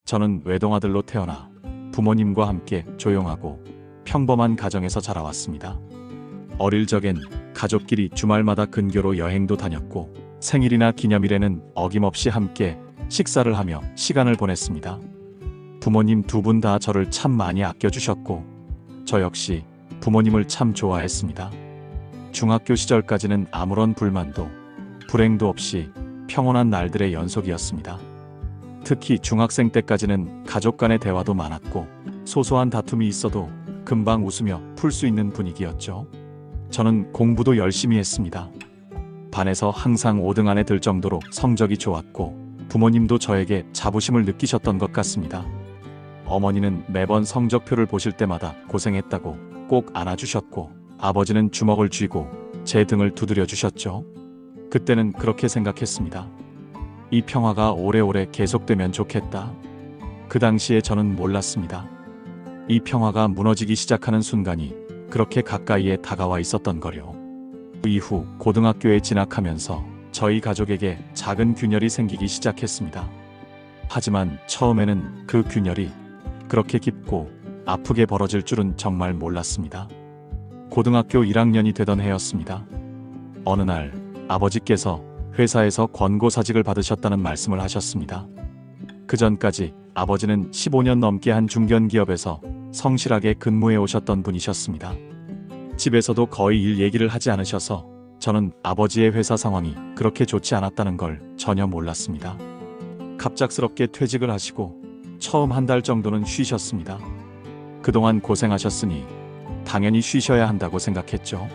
저는 외동아들로 태어나 부모님과 함께 조용하고 평범한 가정에서 자라왔습니다. 어릴 적엔 가족끼리 주말마다 근교로 여행도 다녔고 생일이나 기념일에는 어김없이 함께 식사를 하며 시간을 보냈습니다. 부모님 두 분 다 저를 참 많이 아껴주셨고 저 역시 부모님을 참 좋아했습니다. 중학교 시절까지는 아무런 불만도 불행도 없이 평온한 날들의 연속이었습니다. 특히 중학생 때까지는 가족 간의 대화도 많았고 소소한 다툼이 있어도 금방 웃으며 풀 수 있는 분위기였죠. 저는 공부도 열심히 했습니다. 반에서 항상 5등 안에 들 정도로 성적이 좋았고 부모님도 저에게 자부심을 느끼셨던 것 같습니다. 어머니는 매번 성적표를 보실 때마다 고생했다고 꼭 안아주셨고 아버지는 주먹을 쥐고 제 등을 두드려 주셨죠. 그때는 그렇게 생각했습니다. 이 평화가 오래오래 계속되면 좋겠다. 그 당시에 저는 몰랐습니다. 이 평화가 무너지기 시작하는 순간이 그렇게 가까이에 다가와 있었던 거요. 그 이후 고등학교에 진학하면서 저희 가족에게 작은 균열이 생기기 시작했습니다. 하지만 처음에는 그 균열이 그렇게 깊고 아프게 벌어질 줄은 정말 몰랐습니다. 고등학교 1학년이 되던 해였습니다. 어느 날 아버지께서 회사에서 권고사직을 받으셨다는 말씀을 하셨습니다. 그 전까지 아버지는 15년 넘게 한 중견기업에서 성실하게 근무해 오셨던 분이셨습니다. 집에서도 거의 일 얘기를 하지 않으셔서 저는 아버지의 회사 상황이 그렇게 좋지 않았다는 걸 전혀 몰랐습니다. 갑작스럽게 퇴직을 하시고 처음 한 달 정도는 쉬셨습니다. 그동안 고생하셨으니 당연히 쉬셔야 한다고 생각했죠.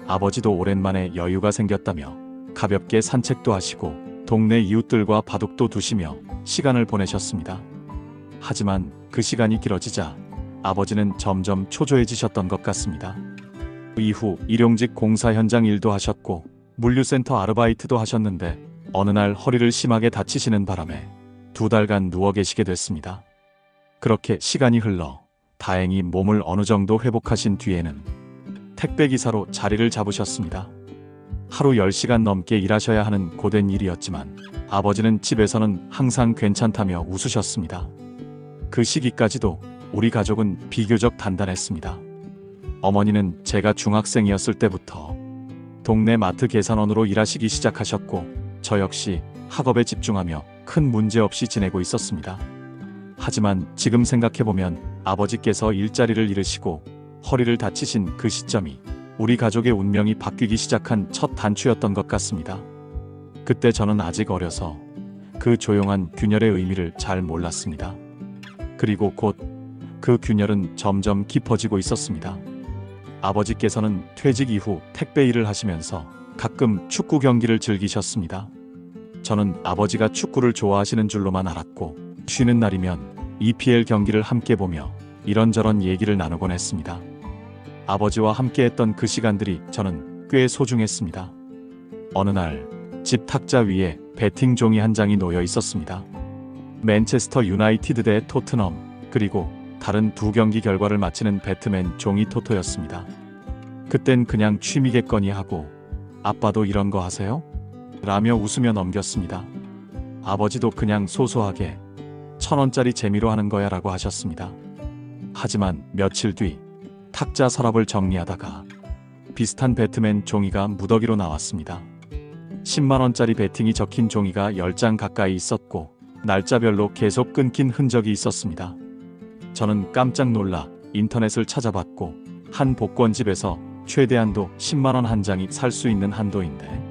아버지도 오랜만에 여유가 생겼다며 가볍게 산책도 하시고 동네 이웃들과 바둑도 두시며 시간을 보내셨습니다. 하지만 그 시간이 길어지자 아버지는 점점 초조해지셨던 것 같습니다. 그 이후 일용직 공사 현장 일도 하셨고 물류센터 아르바이트도 하셨는데 어느 날 허리를 심하게 다치시는 바람에 2달간 누워 계시게 됐습니다. 그렇게 시간이 흘러 다행히 몸을 어느 정도 회복하신 뒤에는 택배기사로 자리를 잡으셨습니다. 하루 10시간 넘게 일하셔야 하는 고된 일이었지만 아버지는 집에서는 항상 괜찮다며 웃으셨습니다. 그 시기까지도 우리 가족은 비교적 단단했습니다. 어머니는 제가 중학생이었을 때부터 동네 마트 계산원으로 일하시기 시작하셨고 저 역시 학업에 집중하며 큰 문제 없이 지내고 있었습니다. 하지만 지금 생각해보면 아버지께서 일자리를 잃으시고 허리를 다치신 그 시점이 우리 가족의 운명이 바뀌기 시작한 첫 단추였던 것 같습니다. 그때 저는 아직 어려서 그 조용한 균열의 의미를 잘 몰랐습니다. 그리고 곧 그 균열은 점점 깊어지고 있었습니다. 아버지께서는 퇴직 이후 택배 일을 하시면서 가끔 축구 경기를 즐기셨습니다. 저는 아버지가 축구를 좋아하시는 줄로만 알았고 쉬는 날이면 EPL 경기를 함께 보며 이런저런 얘기를 나누곤 했습니다. 아버지와 함께했던 그 시간들이 저는 꽤 소중했습니다. 어느 날 집 탁자 위에 배팅 종이 한 장이 놓여 있었습니다. 맨체스터 유나이티드 대 토트넘 그리고 다른 2경기 결과를 맞히는 배트맨 종이 토토였습니다. 그땐 그냥 취미겠거니 하고 아빠도 이런 거 하세요? 라며 웃으며 넘겼습니다. 아버지도 그냥 소소하게 1,000원짜리 재미로 하는 거야 라고 하셨습니다. 하지만 며칠 뒤 탁자 서랍을 정리하다가 비슷한 배트맨 종이가 무더기로 나왔습니다. 10만원짜리 배팅이 적힌 종이가 10장 가까이 있었고 날짜별로 계속 끊긴 흔적이 있었습니다. 저는 깜짝 놀라 인터넷을 찾아봤고 한 복권집에서 최대한도 10만원 한 장이 살 수 있는 한도인데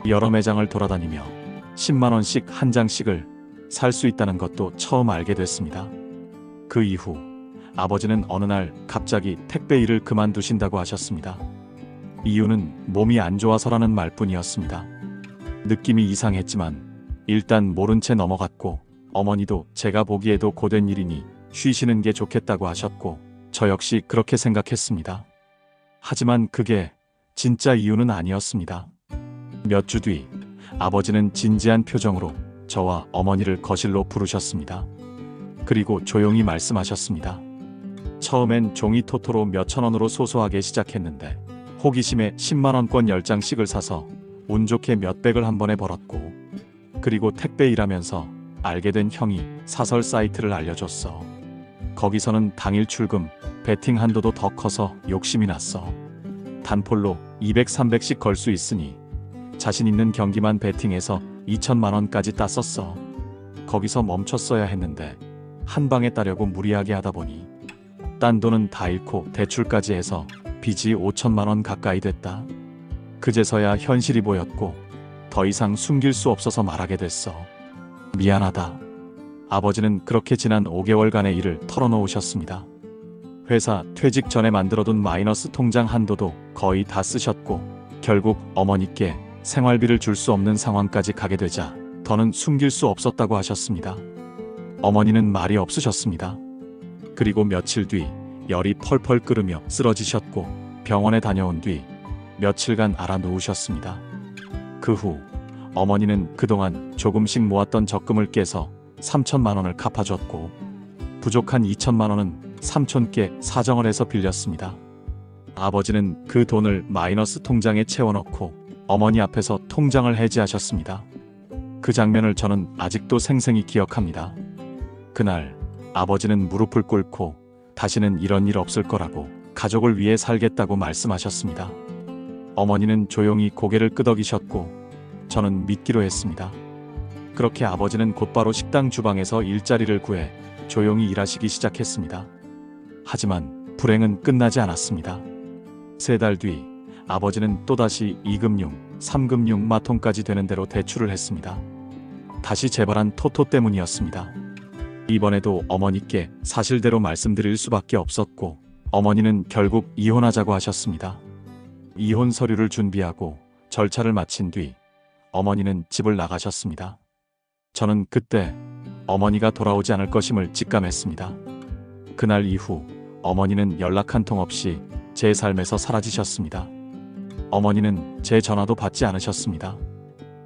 여러 매장을 돌아다니며 10만원씩 한 장씩을 살 수 있다는 것도 처음 알게 됐습니다. 그 이후 아버지는 어느 날 갑자기 택배 일을 그만두신다고 하셨습니다. 이유는 몸이 안 좋아서라는 말뿐이었습니다. 느낌이 이상했지만 일단 모른 채 넘어갔고 어머니도 제가 보기에도 고된 일이니 쉬시는 게 좋겠다고 하셨고 저 역시 그렇게 생각했습니다. 하지만 그게 진짜 이유는 아니었습니다. 몇 주 뒤 아버지는 진지한 표정으로 저와 어머니를 거실로 부르셨습니다. 그리고 조용히 말씀하셨습니다. 처음엔 종이 토토로 몇천 원으로 소소하게 시작했는데 호기심에 10만원권 10장씩을 사서 운 좋게 몇백을 한 번에 벌었고 그리고 택배 일하면서 알게 된 형이 사설 사이트를 알려줬어. 거기서는 당일 출금, 베팅 한도도 더 커서 욕심이 났어. 단폴로 200, 300씩 걸 수 있으니 자신 있는 경기만 베팅해서 2천만 원까지 땄었어. 거기서 멈췄어야 했는데 한 방에 따려고 무리하게 하다 보니 딴 돈은 다 잃고 대출까지 해서 빚이 5천만 원 가까이 됐다. 그제서야 현실이 보였고 더 이상 숨길 수 없어서 말하게 됐어. 미안하다. 아버지는 그렇게 지난 5개월간의 일을 털어놓으셨습니다. 회사 퇴직 전에 만들어둔 마이너스 통장 한도도 거의 다 쓰셨고 결국 어머니께 생활비를 줄 수 없는 상황까지 가게 되자 더는 숨길 수 없었다고 하셨습니다. 어머니는 말이 없으셨습니다. 그리고 며칠 뒤 열이 펄펄 끓으며 쓰러지셨고 병원에 다녀온 뒤 며칠간 알아 누우셨습니다. 그 후 어머니는 그동안 조금씩 모았던 적금을 깨서 3천만 원을 갚아줬고 부족한 2천만 원은 삼촌께 사정을 해서 빌렸습니다. 아버지는 그 돈을 마이너스 통장에 채워넣고 어머니 앞에서 통장을 해지하셨습니다. 그 장면을 저는 아직도 생생히 기억합니다. 그날 아버지는 무릎을 꿇고 다시는 이런 일 없을 거라고 가족을 위해 살겠다고 말씀하셨습니다. 어머니는 조용히 고개를 끄덕이셨고 저는 믿기로 했습니다. 그렇게 아버지는 곧바로 식당 주방에서 일자리를 구해 조용히 일하시기 시작했습니다. 하지만 불행은 끝나지 않았습니다. 3달 뒤 아버지는 또다시 2금융, 3금융 마통까지 되는 대로 대출을 했습니다. 다시 재발한 토토 때문이었습니다. 이번에도 어머니께 사실대로 말씀드릴 수밖에 없었고 어머니는 결국 이혼하자고 하셨습니다. 이혼 서류를 준비하고 절차를 마친 뒤 어머니는 집을 나가셨습니다. 저는 그때 어머니가 돌아오지 않을 것임을 직감했습니다. 그날 이후 어머니는 연락 한 통 없이 제 삶에서 사라지셨습니다. 어머니는 제 전화도 받지 않으셨습니다.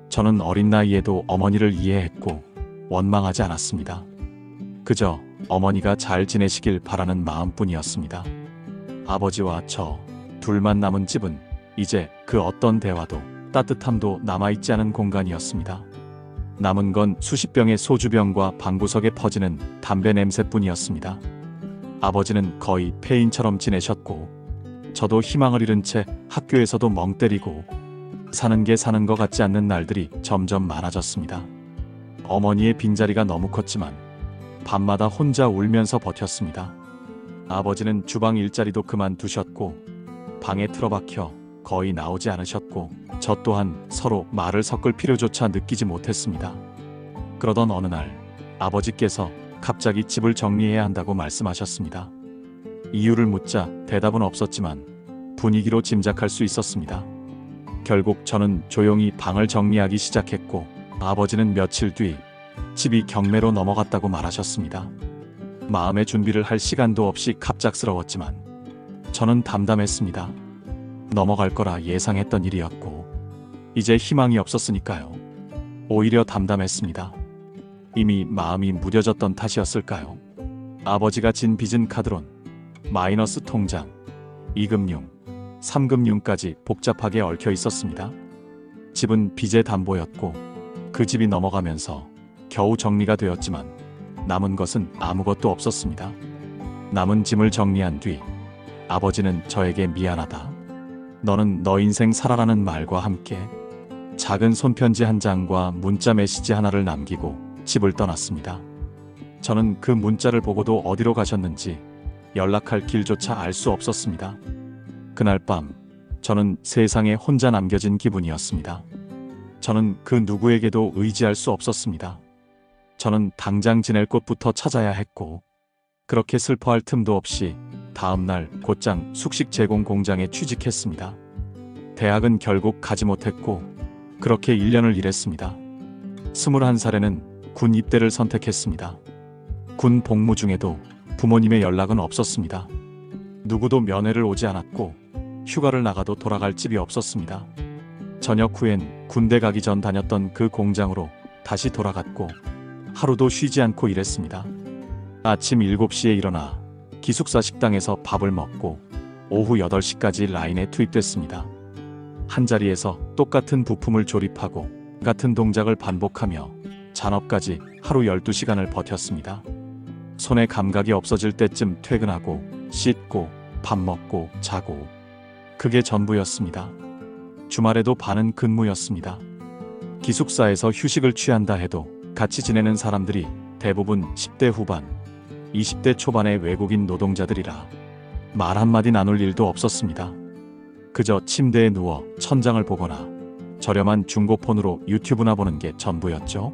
저는 어린 나이에도 어머니를 이해했고 원망하지 않았습니다. 그저 어머니가 잘 지내시길 바라는 마음뿐이었습니다. 아버지와 저 둘만 남은 집은 이제 그 어떤 대화도 따뜻함도 남아있지 않은 공간이었습니다. 남은 건 수십 병의 소주병과 방구석에 퍼지는 담배 냄새뿐이었습니다. 아버지는 거의 폐인처럼 지내셨고 저도 희망을 잃은 채 학교에서도 멍 때리고 사는 게 사는 것 같지 않는 날들이 점점 많아졌습니다. 어머니의 빈자리가 너무 컸지만 밤마다 혼자 울면서 버텼습니다. 아버지는 주방 일자리도 그만두셨고 방에 틀어박혀 거의 나오지 않으셨고 저 또한 서로 말을 섞을 필요조차 느끼지 못했습니다. 그러던 어느 날 아버지께서 갑자기 집을 정리해야 한다고 말씀하셨습니다. 이유를 묻자 대답은 없었지만 분위기로 짐작할 수 있었습니다. 결국 저는 조용히 방을 정리하기 시작했고 아버지는 며칠 뒤 집이 경매로 넘어갔다고 말하셨습니다. 마음의 준비를 할 시간도 없이 갑작스러웠지만 저는 담담했습니다. 넘어갈 거라 예상했던 일이었고 이제 희망이 없었으니까요. 오히려 담담했습니다. 이미 마음이 무뎌졌던 탓이었을까요? 아버지가 진 빚은 카드론, 마이너스 통장, 2금융, 3금융까지 복잡하게 얽혀 있었습니다. 집은 빚의 담보였고 그 집이 넘어가면서 겨우 정리가 되었지만 남은 것은 아무것도 없었습니다. 남은 짐을 정리한 뒤 아버지는 저에게 미안하다. 너는 너 인생 살아라는 말과 함께 작은 손편지 한 장과 문자 메시지 하나를 남기고 집을 떠났습니다. 저는 그 문자를 보고도 어디로 가셨는지 연락할 길조차 알 수 없었습니다. 그날 밤 저는 세상에 혼자 남겨진 기분이었습니다. 저는 그 누구에게도 의지할 수 없었습니다. 저는 당장 지낼 곳부터 찾아야 했고 그렇게 슬퍼할 틈도 없이 다음 날 곧장 숙식 제공 공장에 취직했습니다. 대학은 결국 가지 못했고 그렇게 1년을 일했습니다. 21살에는 군 입대를 선택했습니다. 군 복무 중에도 부모님의 연락은 없었습니다. 누구도 면회를 오지 않았고 휴가를 나가도 돌아갈 집이 없었습니다. 저녁 후엔 군대 가기 전 다녔던 그 공장으로 다시 돌아갔고 하루도 쉬지 않고 일했습니다. 아침 7시에 일어나 기숙사 식당에서 밥을 먹고 오후 8시까지 라인에 투입됐습니다. 한자리에서 똑같은 부품을 조립하고 같은 동작을 반복하며 잔업까지 하루 12시간을 버텼습니다. 손의 감각이 없어질 때쯤 퇴근하고 씻고 밥 먹고 자고 그게 전부였습니다. 주말에도 반은 근무였습니다. 기숙사에서 휴식을 취한다 해도 같이 지내는 사람들이 대부분 10대 후반, 20대 초반의 외국인 노동자들이라 말 한마디 나눌 일도 없었습니다. 그저 침대에 누워 천장을 보거나 저렴한 중고폰으로 유튜브나 보는 게 전부였죠.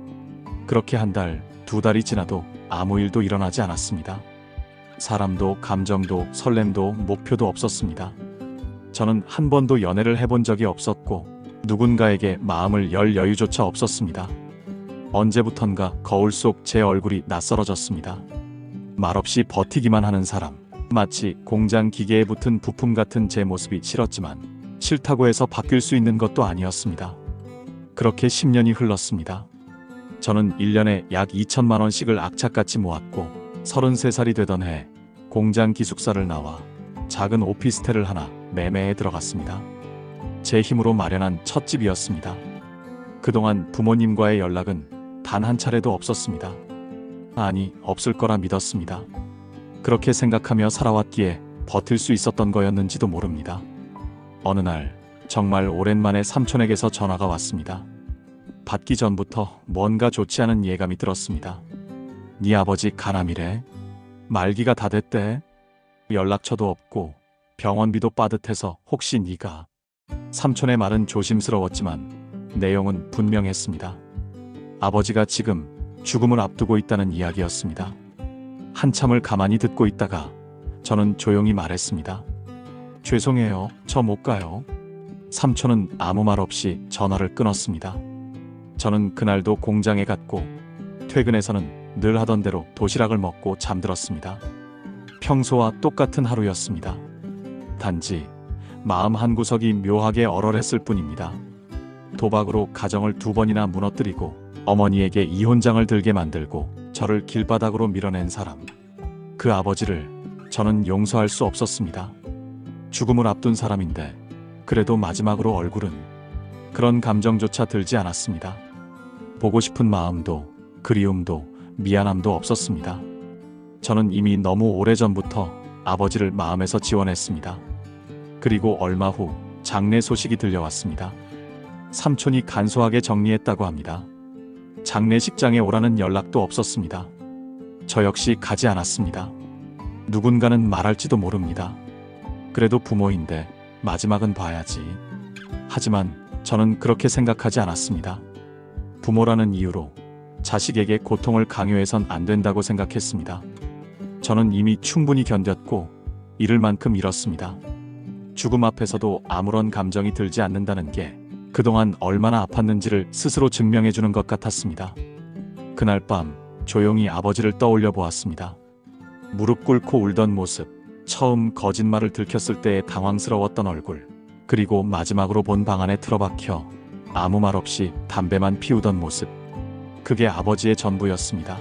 그렇게 한 달, 두 달이 지나도 아무 일도 일어나지 않았습니다. 사람도 감정도 설렘도 목표도 없었습니다. 저는 한 번도 연애를 해본 적이 없었고 누군가에게 마음을 열 여유조차 없었습니다. 언제부턴가 거울 속 제 얼굴이 낯설어졌습니다. 말없이 버티기만 하는 사람, 마치 공장 기계에 붙은 부품 같은 제 모습이 싫었지만 싫다고 해서 바뀔 수 있는 것도 아니었습니다. 그렇게 10년이 흘렀습니다. 저는 1년에 약 2천만 원씩을 악착같이 모았고 33살이 되던 해 공장 기숙사를 나와 작은 오피스텔을 하나 매매에 들어갔습니다. 제 힘으로 마련한 첫 집이었습니다. 그동안 부모님과의 연락은 단 한 차례도 없었습니다. 아니, 없을 거라 믿었습니다. 그렇게 생각하며 살아왔기에 버틸 수 있었던 거였는지도 모릅니다. 어느 날 정말 오랜만에 삼촌에게서 전화가 왔습니다. 받기 전부터 뭔가 좋지 않은 예감이 들었습니다. 네 아버지 간암이래. 말기가 다 됐대. 연락처도 없고 병원비도 빠듯해서 혹시 네가. 삼촌의 말은 조심스러웠지만 내용은 분명했습니다. 아버지가 지금 죽음을 앞두고 있다는 이야기였습니다. 한참을 가만히 듣고 있다가 저는 조용히 말했습니다. 죄송해요. 저 못 가요. 삼촌은 아무 말 없이 전화를 끊었습니다. 저는 그날도 공장에 갔고 퇴근해서는 늘 하던 대로 도시락을 먹고 잠들었습니다. 평소와 똑같은 하루였습니다. 단지 마음 한구석이 묘하게 얼얼했을 뿐입니다. 도박으로 가정을 2번이나 무너뜨리고 어머니에게 이혼장을 들게 만들고 저를 길바닥으로 밀어낸 사람, 그 아버지를 저는 용서할 수 없었습니다. 죽음을 앞둔 사람인데 그래도 마지막으로 얼굴은 그런 감정조차 들지 않았습니다. 보고 싶은 마음도 그리움도 미안함도 없었습니다. 저는 이미 너무 오래전부터 아버지를 마음에서 지원했습니다. 그리고 얼마 후 장례 소식이 들려왔습니다. 삼촌이 간소하게 정리했다고 합니다. 장례식장에 오라는 연락도 없었습니다. 저 역시 가지 않았습니다. 누군가는 말할지도 모릅니다. 그래도 부모인데 마지막은 봐야지. 하지만 저는 그렇게 생각하지 않았습니다. 부모라는 이유로 자식에게 고통을 강요해선 안 된다고 생각했습니다. 저는 이미 충분히 견뎠고 잃을 만큼 잃었습니다. 죽음 앞에서도 아무런 감정이 들지 않는다는 게 그동안 얼마나 아팠는지를 스스로 증명해주는 것 같았습니다. 그날 밤 조용히 아버지를 떠올려 보았습니다. 무릎 꿇고 울던 모습, 처음 거짓말을 들켰을 때의 당황스러웠던 얼굴, 그리고 마지막으로 본 방 안에 틀어박혀 아무 말 없이 담배만 피우던 모습. 그게 아버지의 전부였습니다.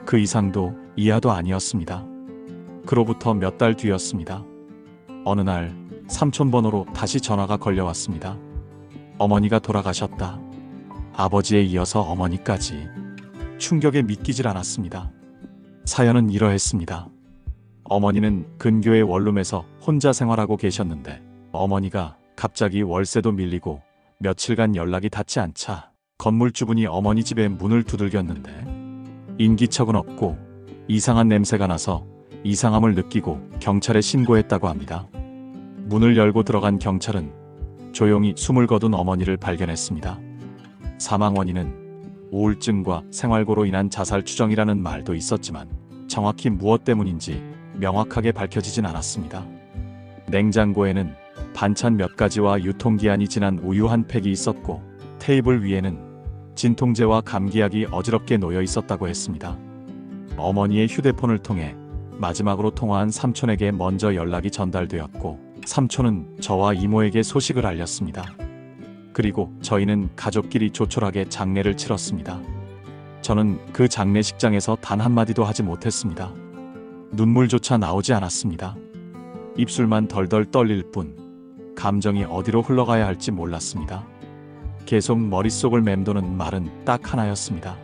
그 이상도 이하도 아니었습니다. 그로부터 몇 달 뒤였습니다. 어느 날 삼촌 번호로 다시 전화가 걸려왔습니다. 어머니가 돌아가셨다. 아버지에 이어서 어머니까지. 충격에 믿기질 않았습니다. 사연은 이러했습니다. 어머니는 근교의 원룸에서 혼자 생활하고 계셨는데 어머니가 갑자기 월세도 밀리고 며칠간 연락이 닿지 않자 건물주분이 어머니 집에 문을 두들겼는데 인기척은 없고 이상한 냄새가 나서 이상함을 느끼고 경찰에 신고했다고 합니다. 문을 열고 들어간 경찰은 조용히 숨을 거둔 어머니를 발견했습니다. 사망 원인은 우울증과 생활고로 인한 자살 추정이라는 말도 있었지만 정확히 무엇 때문인지 명확하게 밝혀지진 않았습니다. 냉장고에는 반찬 몇 가지와 유통기한이 지난 우유 한 팩이 있었고 테이블 위에는 진통제와 감기약이 어지럽게 놓여 있었다고 했습니다. 어머니의 휴대폰을 통해 마지막으로 통화한 삼촌에게 먼저 연락이 전달되었고 삼촌은 저와 이모에게 소식을 알렸습니다. 그리고 저희는 가족끼리 조촐하게 장례를 치렀습니다. 저는 그 장례식장에서 단 한마디도 하지 못했습니다. 눈물조차 나오지 않았습니다. 입술만 덜덜 떨릴 뿐 감정이 어디로 흘러가야 할지 몰랐습니다. 계속 머릿속을 맴도는 말은 딱 하나였습니다.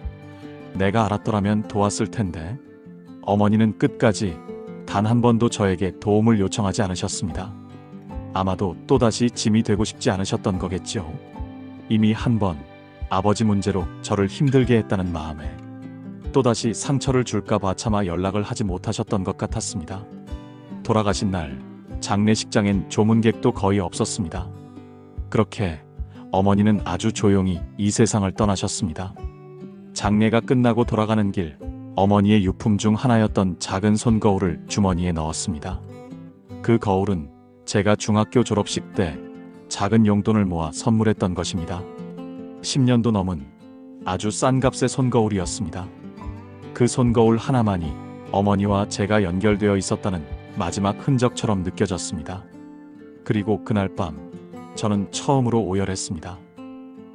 내가 알았더라면 도왔을 텐데. 어머니는 끝까지 단 한 번도 저에게 도움을 요청하지 않으셨습니다. 아마도 또다시 짐이 되고 싶지 않으셨던 거겠지요. 이미 한 번 아버지 문제로 저를 힘들게 했다는 마음에 또다시 상처를 줄까봐 차마 연락을 하지 못하셨던 것 같았습니다. 돌아가신 날 장례식장엔 조문객도 거의 없었습니다. 그렇게 어머니는 아주 조용히 이 세상을 떠나셨습니다. 장례가 끝나고 돌아가는 길, 어머니의 유품 중 하나였던 작은 손거울을 주머니에 넣었습니다. 그 거울은 제가 중학교 졸업식 때 작은 용돈을 모아 선물했던 것입니다. 10년도 넘은 아주 싼 값의 손거울이었습니다. 그 손거울 하나만이 어머니와 제가 연결되어 있었다는 마지막 흔적처럼 느껴졌습니다. 그리고 그날 밤 저는 처음으로 오열했습니다.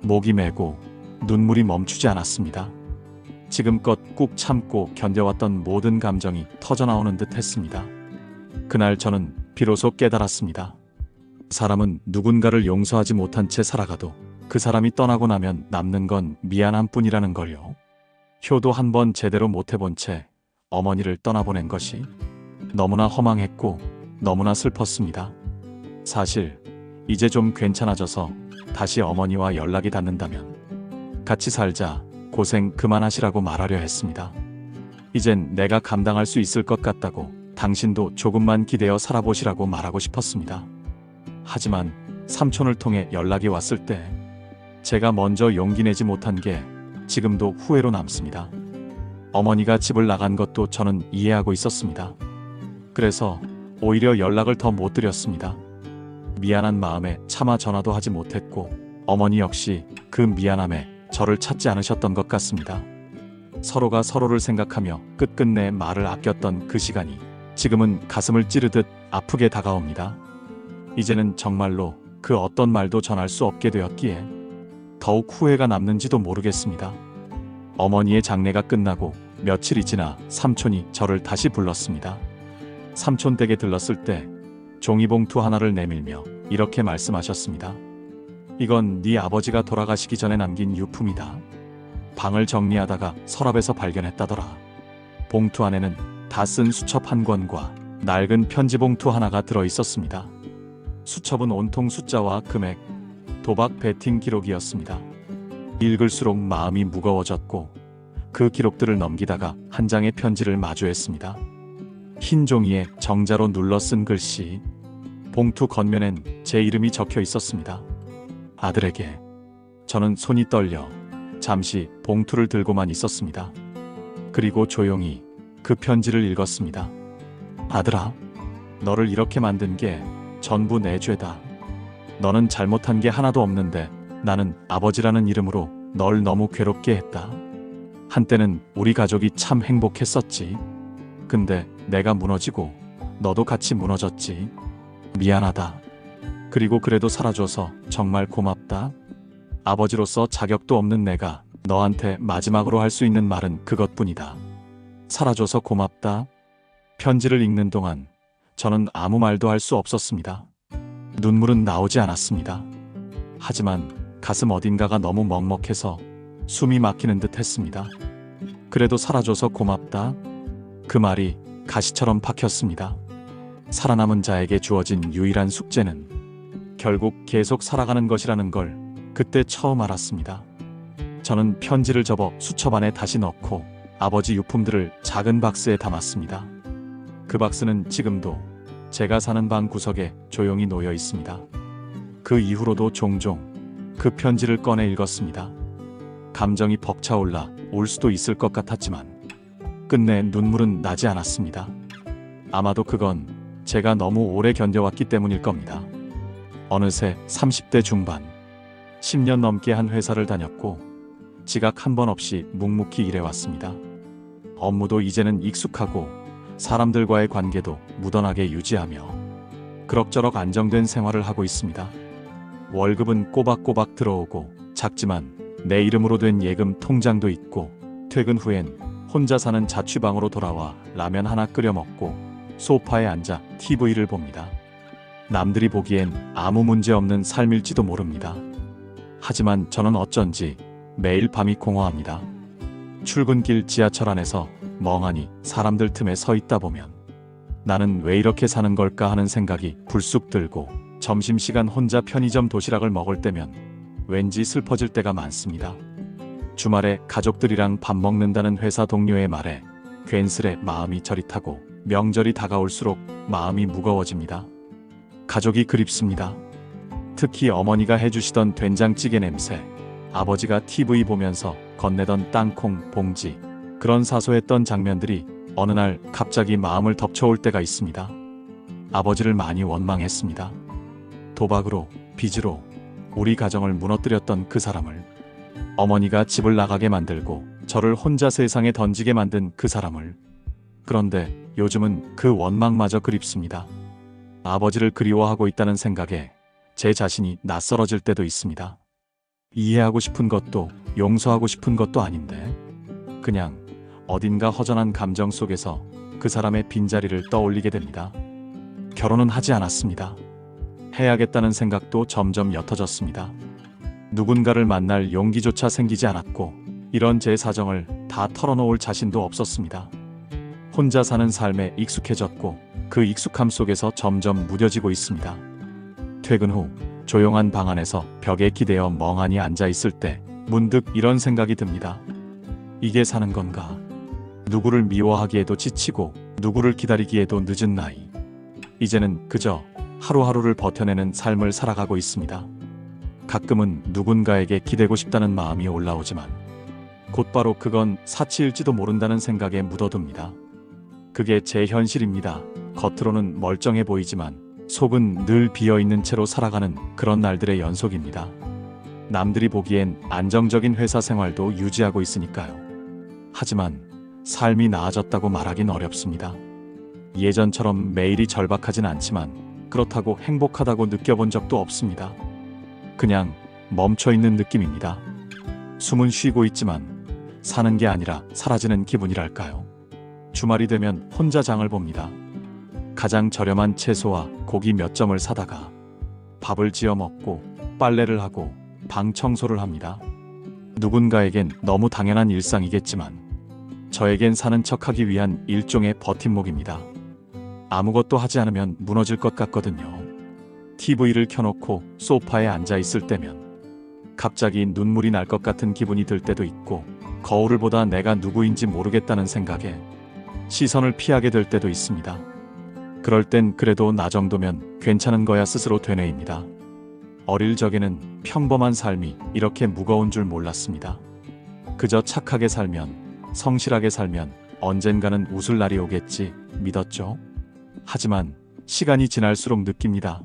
목이 메고 눈물이 멈추지 않았습니다. 지금껏 꾹 참고 견뎌왔던 모든 감정이 터져나오는 듯 했습니다. 그날 저는 비로소 깨달았습니다. 사람은 누군가를 용서하지 못한 채 살아가도 그 사람이 떠나고 나면 남는 건 미안함 뿐이라는 걸요. 효도 한 번 제대로 못 해본 채 어머니를 떠나보낸 것이 너무나 허망했고 너무나 슬펐습니다. 사실 이제 좀 괜찮아져서 다시 어머니와 연락이 닿는다면 같이 살자, 고생 그만하시라고 말하려 했습니다. 이젠 내가 감당할 수 있을 것 같다고 당신도 조금만 기대어 살아보시라고 말하고 싶었습니다. 하지만 삼촌을 통해 연락이 왔을 때 제가 먼저 용기 내지 못한 게 지금도 후회로 남습니다. 어머니가 집을 나간 것도 저는 이해하고 있었습니다. 그래서 오히려 연락을 더 못 드렸습니다. 미안한 마음에 차마 전화도 하지 못했고 어머니 역시 그 미안함에 저를 찾지 않으셨던 것 같습니다. 서로가 서로를 생각하며 끝끝내 말을 아꼈던 그 시간이 지금은 가슴을 찌르듯 아프게 다가옵니다. 이제는 정말로 그 어떤 말도 전할 수 없게 되었기에 더욱 후회가 남는지도 모르겠습니다. 어머니의 장례가 끝나고 며칠이 지나 삼촌이 저를 다시 불렀습니다. 삼촌 댁에 들렀을 때 종이봉투 하나를 내밀며 이렇게 말씀하셨습니다. 이건 네 아버지가 돌아가시기 전에 남긴 유품이다. 방을 정리하다가 서랍에서 발견했다더라. 봉투 안에는 다 쓴 수첩 한 권과 낡은 편지봉투 하나가 들어있었습니다. 수첩은 온통 숫자와 금액, 도박 베팅 기록이었습니다. 읽을수록 마음이 무거워졌고 그 기록들을 넘기다가 한 장의 편지를 마주했습니다. 흰 종이에 정자로 눌러 쓴 글씨, 봉투 겉면엔 제 이름이 적혀 있었습니다. 아들에게. 저는 손이 떨려 잠시 봉투를 들고만 있었습니다. 그리고 조용히 그 편지를 읽었습니다. 아들아, 너를 이렇게 만든 게 전부 내 죄다. 너는 잘못한 게 하나도 없는데 나는 아버지라는 이름으로 널 너무 괴롭게 했다. 한때는 우리 가족이 참 행복했었지. 근데 내가 무너지고 너도 같이 무너졌지. 미안하다. 그리고 그래도 살아줘서 정말 고맙다. 아버지로서 자격도 없는 내가 너한테 마지막으로 할 수 있는 말은 그것뿐이다. 살아줘서 고맙다. 편지를 읽는 동안 저는 아무 말도 할 수 없었습니다. 눈물은 나오지 않았습니다. 하지만 가슴 어딘가가 너무 먹먹해서 숨이 막히는 듯 했습니다. 그래도 살아줘서 고맙다. 그 말이 가시처럼 박혔습니다. 살아남은 자에게 주어진 유일한 숙제는 결국 계속 살아가는 것이라는 걸 그때 처음 알았습니다. 저는 편지를 접어 수첩 안에 다시 넣고 아버지 유품들을 작은 박스에 담았습니다. 그 박스는 지금도 제가 사는 방 구석에 조용히 놓여 있습니다. 그 이후로도 종종 그 편지를 꺼내 읽었습니다. 감정이 벅차올라 울 수도 있을 것 같았지만 끝내 눈물은 나지 않았습니다. 아마도 그건 제가 너무 오래 견뎌왔기 때문일 겁니다. 어느새 30대 중반, 10년 넘게 한 회사를 다녔고 지각 한 번 없이 묵묵히 일해왔습니다. 업무도 이제는 익숙하고 사람들과의 관계도 무던하게 유지하며 그럭저럭 안정된 생활을 하고 있습니다. 월급은 꼬박꼬박 들어오고 작지만 내 이름으로 된 예금 통장도 있고 퇴근 후엔 혼자 사는 자취방으로 돌아와 라면 하나 끓여 먹고 소파에 앉아 TV를 봅니다. 남들이 보기엔 아무 문제 없는 삶일지도 모릅니다. 하지만 저는 어쩐지 매일 밤이 공허합니다. 출근길 지하철 안에서 멍하니 사람들 틈에 서 있다 보면 나는 왜 이렇게 사는 걸까 하는 생각이 불쑥 들고, 점심시간 혼자 편의점 도시락을 먹을 때면 왠지 슬퍼질 때가 많습니다. 주말에 가족들이랑 밥 먹는다는 회사 동료의 말에 괜스레 마음이 저릿하고, 명절이 다가올수록 마음이 무거워집니다. 가족이 그립습니다. 특히 어머니가 해주시던 된장찌개 냄새, 아버지가 TV 보면서 건네던 땅콩 봉지, 그런 사소했던 장면들이 어느 날 갑자기 마음을 덮쳐올 때가 있습니다. 아버지를 많이 원망했습니다. 도박으로, 빚으로 우리 가정을 무너뜨렸던 그 사람을, 어머니가 집을 나가게 만들고 저를 혼자 세상에 던지게 만든 그 사람을. 그런데 요즘은 그 원망마저 그립습니다. 아버지를 그리워하고 있다는 생각에 제 자신이 낯설어질 때도 있습니다. 이해하고 싶은 것도 용서하고 싶은 것도 아닌데, 그냥 어딘가 허전한 감정 속에서 그 사람의 빈자리를 떠올리게 됩니다. 결혼은 하지 않았습니다. 해야겠다는 생각도 점점 옅어졌습니다. 누군가를 만날 용기조차 생기지 않았고, 이런 제 사정을 다 털어놓을 자신도 없었습니다. 혼자 사는 삶에 익숙해졌고, 그 익숙함 속에서 점점 무뎌지고 있습니다. 퇴근 후 조용한 방 안에서 벽에 기대어 멍하니 앉아 있을 때 문득 이런 생각이 듭니다. 이게 사는 건가? 누구를 미워하기에도 지치고 누구를 기다리기에도 늦은 나이. 이제는 그저 하루하루를 버텨내는 삶을 살아가고 있습니다. 가끔은 누군가에게 기대고 싶다는 마음이 올라오지만 곧바로 그건 사치일지도 모른다는 생각에 묻어둡니다. 그게 제 현실입니다. 겉으로는 멀쩡해 보이지만 속은 늘 비어있는 채로 살아가는 그런 날들의 연속입니다. 남들이 보기엔 안정적인 회사 생활도 유지하고 있으니까요. 하지만 삶이 나아졌다고 말하긴 어렵습니다. 예전처럼 매일이 절박하진 않지만 그렇다고 행복하다고 느껴본 적도 없습니다. 그냥 멈춰있는 느낌입니다. 숨은 쉬고 있지만 사는 게 아니라 사라지는 기분이랄까요. 주말이 되면 혼자 장을 봅니다. 가장 저렴한 채소와 고기 몇 점을 사다가 밥을 지어 먹고 빨래를 하고 방 청소를 합니다. 누군가에겐 너무 당연한 일상이겠지만 저에겐 사는 척하기 위한 일종의 버팀목입니다. 아무것도 하지 않으면 무너질 것 같거든요. TV를 켜놓고 소파에 앉아 있을 때면 갑자기 눈물이 날 것 같은 기분이 들 때도 있고, 거울을 보다 내가 누구인지 모르겠다는 생각에 시선을 피하게 될 때도 있습니다. 그럴 땐 그래도 나 정도면 괜찮은 거야 스스로 되뇌입니다. 어릴 적에는 평범한 삶이 이렇게 무거운 줄 몰랐습니다. 그저 착하게 살면, 성실하게 살면 언젠가는 웃을 날이 오겠지 믿었죠. 하지만 시간이 지날수록 느낍니다.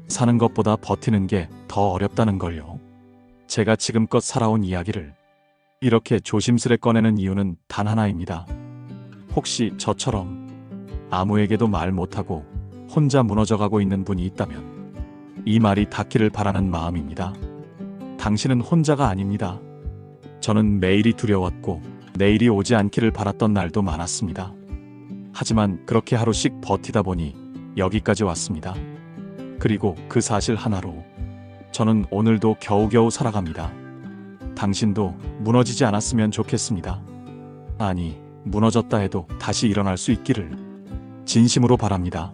사는 것보다 버티는 게 더 어렵다는 걸요. 제가 지금껏 살아온 이야기를 이렇게 조심스레 꺼내는 이유는 단 하나입니다. 혹시 저처럼 아무에게도 말 못하고 혼자 무너져가고 있는 분이 있다면 이 말이 닿기를 바라는 마음입니다. 당신은 혼자가 아닙니다. 저는 매일이 두려웠고 내일이 오지 않기를 바랐던 날도 많았습니다. 하지만 그렇게 하루씩 버티다 보니 여기까지 왔습니다. 그리고 그 사실 하나로 저는 오늘도 겨우겨우 살아갑니다. 당신도 무너지지 않았으면 좋겠습니다. 아니, 무너졌다 해도 다시 일어날 수 있기를 진심으로 바랍니다.